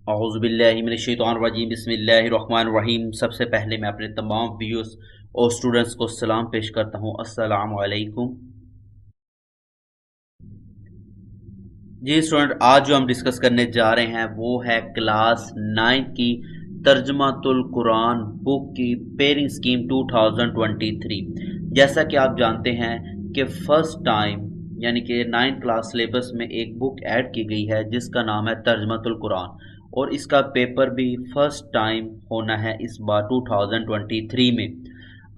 अऊज़ु बिल्लाहि मिनश्शैतानिर्रजीम बिस्मिल्लाहिर्रहमानिर्रहीम। सबसे पहले मैं अपने तमाम व्यूअर्स और स्टूडेंट्स को सलाम पेश करता हूँ। अस्सलामु अलैकुम। जी स्टूडेंट, आज जो हम डिस्कस करने जा रहे हैं वो है क्लास 9 की तर्जमातुल कुरान बुक की पेयरिंग स्कीम 2023। जैसा कि आप जानते हैं कि फर्स्ट टाइम यानी कि 9th क्लास सिलेबस में एक बुक ऐड की गई है जिसका नाम है तर्जमातुल कुरान, और इसका पेपर भी फर्स्ट टाइम होना है इस बार 2023 में।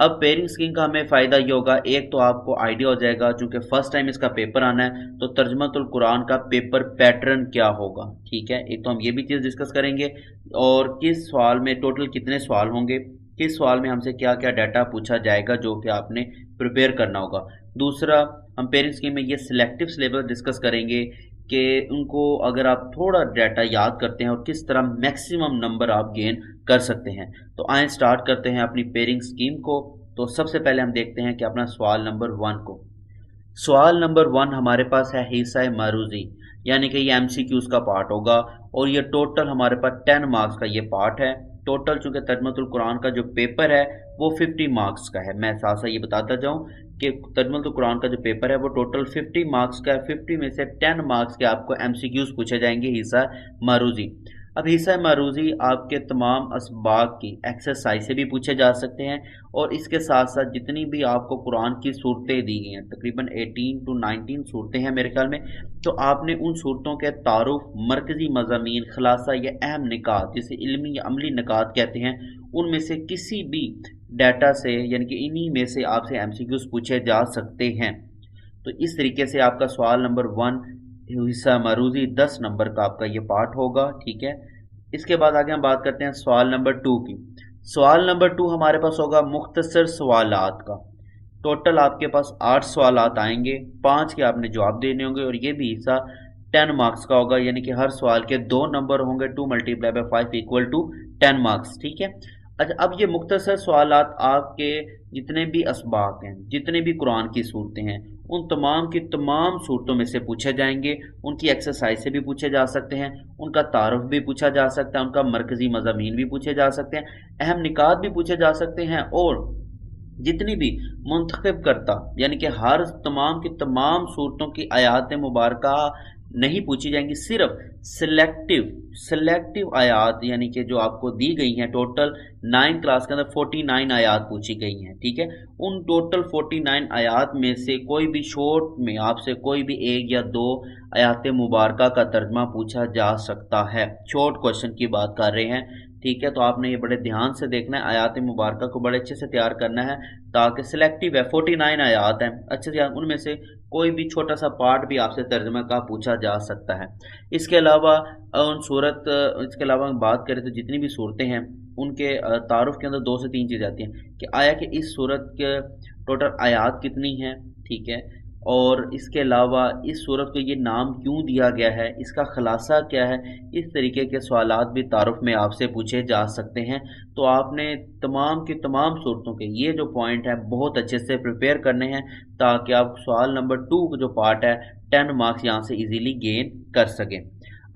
अब पेयरिंग स्कीम का हमें फ़ायदा ये होगा, एक तो आपको आइडिया हो जाएगा चूँकि फ़र्स्ट टाइम इसका पेपर आना है तो तर्जमातुल कुरान का पेपर पैटर्न क्या होगा। ठीक है, एक तो हम ये भी चीज़ डिस्कस करेंगे और किस सवाल में टोटल कितने सवाल होंगे, किस सवाल में हमसे क्या क्या डाटा पूछा जाएगा जो कि आपने प्रिपेयर करना होगा। दूसरा, हम पेयरिंग स्कीम में ये सिलेक्टिव सिलेबस डिस्कस करेंगे कि उनको अगर आप थोड़ा डाटा याद करते हैं और किस तरह मैक्सिमम नंबर आप गेन कर सकते हैं। तो आएँ स्टार्ट करते हैं अपनी पेयरिंग स्कीम को। तो सबसे पहले हम देखते हैं कि अपना सवाल नंबर 1 को। सवाल नंबर 1 हमारे पास है हिस्सा मारूजी, यानी कि ये एमसीक्यूज का पार्ट होगा और ये टोटल हमारे पास 10 मार्क्स का ये पार्ट है। टोटल चूंकि तर्जुमतुल कुरान का जो पेपर है वो 50 मार्क्स का है। मैं साथ साथ ये बताता जाऊं कि तर्जुमतुल कुरान का जो पेपर है वो टोटल 50 मार्क्स का है। 50 में से 10 मार्क्स के आपको एमसीक्यूज पूछे जाएंगे हिस्सा मारूजी। अब हिस्सा मारूजी आपके तमाम असबाक की एक्सरसाइज से भी पूछे जा सकते हैं, और इसके साथ साथ जितनी भी आपको कुरान की सूरतें दी गई हैं, तकरीबन 18 to 19 सूरतें हैं मेरे ख्याल में, तो आपने उन सूरतों के तारुफ, मरकज़ी मज़ामीन, खुलासा या अहम निकात जिसे इल्मी या अमली निकात कहते हैं, उनमें से किसी भी डाटा से यानी कि इन्हीं में से आपसे एमसीक्यूज पूछे जा सकते हैं। तो इस तरीके से आपका सवाल नंबर 1 हिस्सा मरूजी 10 नंबर का आपका ये पार्ट होगा। ठीक है, इसके बाद आगे हम बात करते हैं सवाल नंबर 2 की। सवाल नंबर 2 हमारे पास होगा मुख्तसर सवालात का। टोटल आपके पास 8 सवालात आएंगे, 5 के आपने जवाब देने होंगे और ये भी हिस्सा 10 मार्क्स का होगा, यानी कि हर सवाल के 2 नंबर होंगे। 2 multiply by 5 equal to 10 marks. ठीक है, अच्छा अब ये मुख्तसर सवालात आपके जितने भी असबाक हैं, जितने भी कुरान की सूरतें हैं, उन तमाम की तमाम सूरतों में से पूछे जाएंगे। उनकी एक्सरसाइज से भी पूछे जा सकते हैं, उनका तारुफ भी पूछा जा सकता है, उनका मरकज़ी मज़ामीन भी पूछे जा सकते हैं, अहम निकात भी पूछे जा सकते हैं, और जितनी भी मुंतखब करता यानी कि हर तमाम की तमाम सूरतों की आयात मुबारक नहीं पूछी जाएंगी, सिर्फ सिलेक्टिव सिलेक्टिव आयात यानी कि जो आपको दी गई हैं। टोटल 9 क्लास के अंदर 49 आयात पूछी गई हैं। ठीक है, उन टोटल 49 आयात में से कोई भी शॉर्ट में आपसे कोई भी एक या दो आयात मुबारक का तर्जमा पूछा जा सकता है। शॉर्ट क्वेश्चन की बात कर रहे हैं। ठीक है, तो आपने ये बड़े ध्यान से देखना है, आयात मुबारक को बड़े अच्छे से तैयार करना है, ताकि सिलेक्टिव है 49 आयात हैं अच्छे से, उनमें से कोई भी छोटा सा पार्ट भी आपसे तर्जमा का पूछा जा सकता है। इसके अलावा इसके अलावा हम बात करें तो जितनी भी सूरतें हैं उनके तारुफ के अंदर 2 से 3 चीज़ें आती हैं कि आया कि इस सूरत के टोटल आयात कितनी हैं। ठीक है, और इसके अलावा इस सूरत को ये नाम क्यों दिया गया है, इसका खुलासा क्या है। इस तरीके के सवालात भी तारुफ में आपसे पूछे जा सकते हैं। तो आपने तमाम की तमाम सूरतों के ये जो पॉइंट है बहुत अच्छे से प्रिपेयर करने हैं, ताकि आप सवाल नंबर 2 का जो पार्ट है 10 मार्क्स यहाँ से इजीली गेन कर सकें।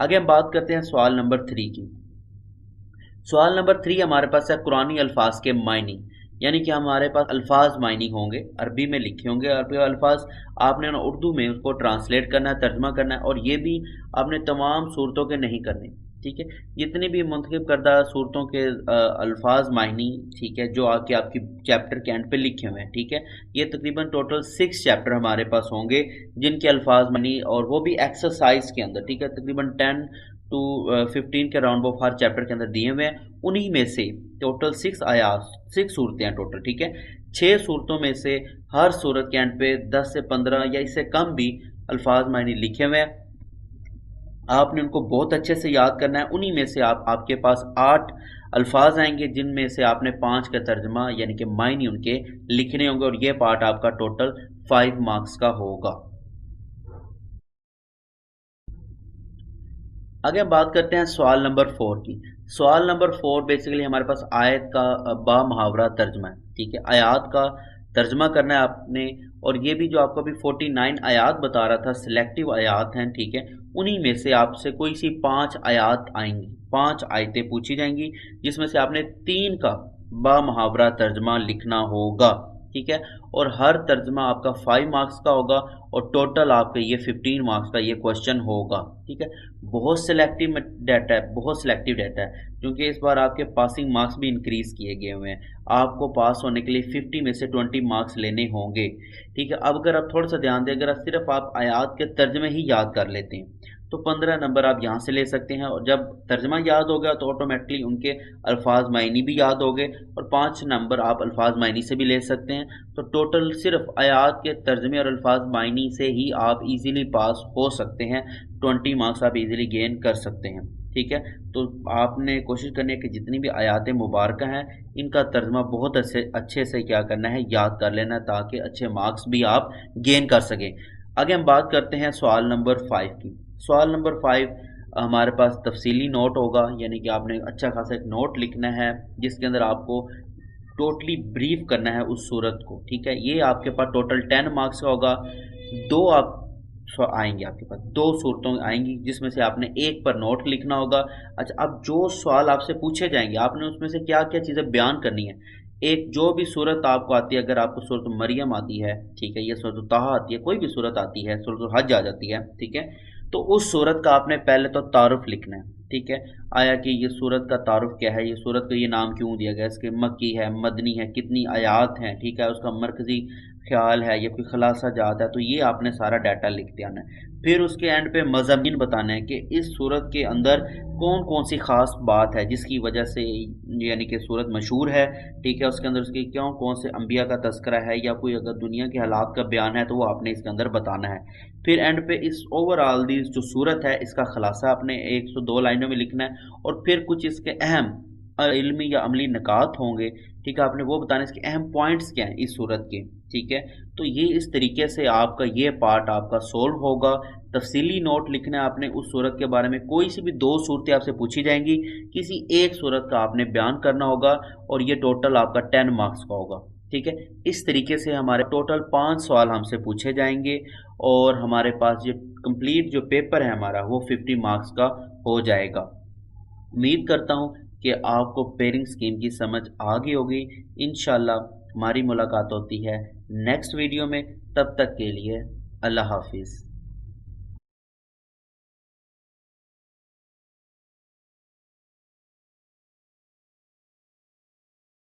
आगे हम बात करते हैं सवाल नंबर 3 की। सवाल नंबर 3 हमारे पास है कुरानी अल्फाज के मायनी, यानी कि हमारे पास अल्फाज मायनी होंगे, अरबी में लिखे होंगे, अरबी अल्फाज आपने ना उर्दू में उसको ट्रांसलेट करना है, तर्जमा करना है, और ये भी आपने तमाम सूरतों के नहीं करने। ठीक है, जितनी भी मुंतखब करदा सूरतों के अल्फाज मायनी, ठीक है, जो आपकी चैप्टर के एंड पे लिखे हुए हैं। ठीक है, ये तकरीबन टोटल 6 चैप्टर हमारे पास होंगे जिनके अल्फाज मायनी, और वो भी एक्सरसाइज के अंदर। ठीक है, तकरीबन 10 टू 15 के राउंड ऑफ हर चैप्टर के अंदर दिए हुए हैं। उन्हीं में से टोटल 6 आयात, 6 सूरतें हैं टोटल। ठीक है, 6 सूरतों में से हर सूरत के एंड पे 10 से 15 या इससे कम भी अल्फाज मायने लिखे हुए हैं। आपने उनको बहुत अच्छे से याद करना है। उन्हीं में से आपके पास 8 अल्फाज आएंगे जिनमें से आपने 5 का तर्जमा यानी कि मायने उनके लिखने होंगे, और ये पार्ट आपका टोटल 5 मार्क्स का होगा। आगे हम बात करते हैं सवाल नंबर 4 की। सवाल नंबर 4 बेसिकली हमारे पास आयत का बा मुहावरा तर्जमा है। ठीक है, आयात का तर्जमा करना है आपने। और ये भी जो आपको अभी 49 आयात बता रहा था, सिलेक्टिव आयात हैं, ठीक है, उन्हीं में से आपसे कोई सी 5 आयात आएंगी, 5 आयतें पूछी जाएंगी, जिसमें से आपने 3 का बामुहावरा तर्जमा लिखना होगा, ठीक है। और हर तर्जमा आपका 5 मार्क्स का होगा और टोटल आपके ये 15 मार्क्स का ये क्वेश्चन होगा, ठीक है। बहुत सिलेक्टिव डाटा है, बहुत सिलेक्टिव डाटा है, क्योंकि इस बार आपके पासिंग मार्क्स भी इंक्रीज किए गए हुए हैं। आपको पास होने के लिए 50 में से 20 मार्क्स लेने होंगे, ठीक है। अब अगर आप थोड़ा सा ध्यान दें, अगर आप सिर्फ आप आयात के तर्जमे ही याद कर लेते हैं तो 15 नंबर आप यहाँ से ले सकते हैं, और जब तर्जमा याद हो गया तो ऑटोमेटिकली उनके अल्फाज मायनी भी याद हो गए, और 5 नंबर आप अल्फाज मायनी से भी ले सकते हैं। तो टोटल सिर्फ आयात के तर्जमे और अल्फाज मायनी से ही आप इजीली पास हो सकते हैं, 20 मार्क्स आप इजीली गेन कर सकते हैं, ठीक है। तो आपने कोशिश करनी है कि जितनी भी आयातें मुबारक हैं इनका तर्जमा बहुत अच्छे से क्या करना है, याद कर लेना है, ताकि अच्छे मार्क्स भी आप गेन कर सकें। आगे हम बात करते हैं सवाल नंबर 5 की। सवाल नंबर 5 हमारे पास तफसीली नोट होगा, यानी कि आपने अच्छा खासा एक नोट लिखना है जिसके अंदर आपको टोटली ब्रीफ करना है उस सूरत को, ठीक है। ये आपके पास टोटल 10 मार्क्स का होगा। दो आप आएंगे, आपके पास 2 सूरतों आएंगी जिसमें से आपने एक पर नोट लिखना होगा। अच्छा, अब जो सवाल आपसे पूछे जाएंगे आपने उसमें से क्या क्या चीज़ें बयान करनी है। एक जो भी सूरत आपको आती है, अगर आपको सूरत मरियम आती है, ठीक है, ये सूरत ताहा आती है, कोई भी सूरत आती है, सूरत हज आ जाती है, ठीक है, तो उस सूरत का आपने पहले तो तारुफ लिखना है, ठीक है। आया कि ये सूरत का तारुफ क्या है, ये सूरत को ये नाम क्यों दिया गया, इसके मक्की है, मदनी है, कितनी आयात हैं, ठीक है, उसका मरकजी ख्याल है या कोई खलासा जात है, तो ये आपने सारा डाटा लिखते आना है। फिर उसके एंड पे मज़ामीन बताना है कि इस सूरत के अंदर कौन कौन सी ख़ास बात है जिसकी वजह से यानी कि सूरत मशहूर है, ठीक है। उसके अंदर उसके क्यों कौन से अंबिया का तस्करा है या कोई अगर दुनिया के हालात का बयान है तो वो आपने इसके अंदर बताना है। फिर एंड पे इस ओवरऑल दी जो सूरत है इसका खलासा आपने 102 लाइनों में लिखना है, और फिर कुछ इसके अहम इल्मी या अमली निकात होंगे, ठीक है, आपने वो बताना इसके अहम पॉइंट्स क्या हैं इस सूरत के, ठीक है। तो ये इस तरीके से आपका ये पार्ट आपका सोल्व होगा। तफसीली नोट लिखना है आपने उस सूरत के बारे में, कोई सी भी 2 सूरतें आपसे पूछी जाएंगी, किसी एक सूरत का आपने बयान करना होगा, और ये टोटल आपका 10 मार्क्स का होगा, ठीक है। इस तरीके से हमारे टोटल 5 सवाल हमसे पूछे जाएंगे, और हमारे पास ये कंप्लीट जो पेपर है हमारा वो 50 मार्क्स का हो जाएगा। उम्मीद करता हूँ कि आपको पेयरिंग स्कीम की समझ आ गई होगी। इंशाल्लाह हमारी मुलाकात होती है नेक्स्ट वीडियो में, तब तक के लिए अल्लाह हाफिज़।